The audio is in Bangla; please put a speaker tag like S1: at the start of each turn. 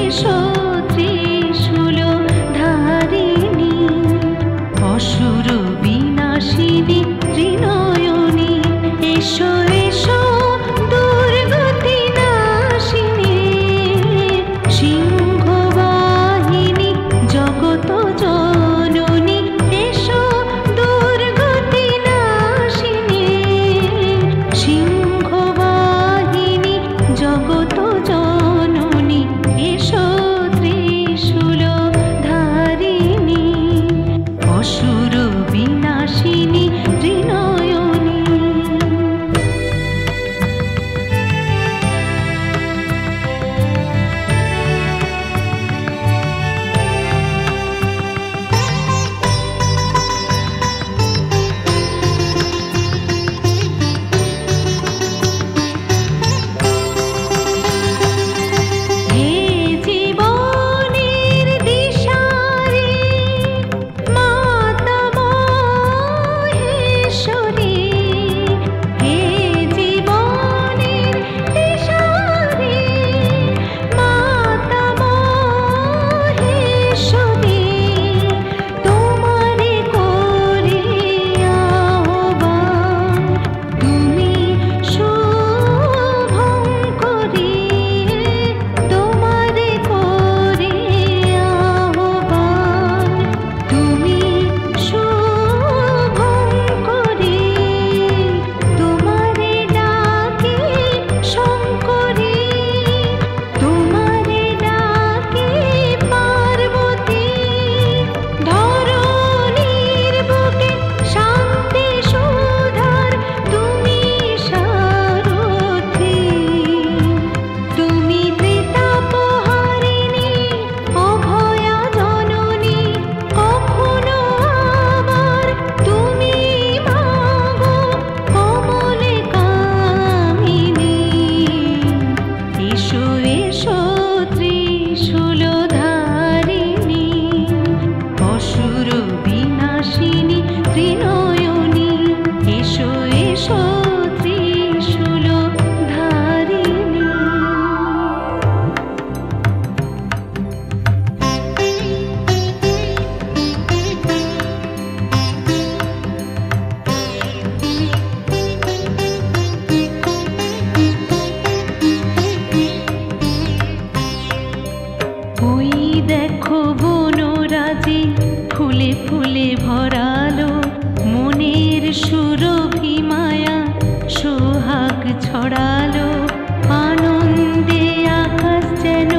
S1: এসো ত্রিশূল ধারিণী, অসুর বিনাশিনী ত্রিনয়নী। এসো এসো দুর্গতি নাশিনী, সিংহবাহিনী জগত জননী। এসো দুর্গতি নাশিনী, সিংহবাহিনী জগত জননী। এসো ত্রিশূল ধারিণী, অসুর বিনাশিনী ত্রিনয়নী। হে জীবনের দিশারি মাতা মহেশ্বরী, হে জীবনের দিশারি মাতা মহেশ্বরী। তোমারে করি আহ্বান, তুমি শুভঙ্করী। তোমারে করি আহ্বান, তুমি শুভঙ্করী। তোমারে ডাকি শঙ্করী, তোমারে ডাকি পার্বতী। ধরণীর বুকে শান্তি সুধার তুমি সারথী। তুমি ত্রিতাপহারিণী অভয়া জননী, কখনো আবার তুমি মাগো কমলে কামিনী। এসো এসো ত্রিশূল ধারিণী, অসুর বিনাশিনী ত্রিনয়নী। এসো এসো ত্রিশূল ধারিণী। ওই দেখো বনরাজি ফুলে ফুলে ভরালো, মনের সুরভি মায়া সোহাগ ছড়ালো। আনন্দে আকাশ যেন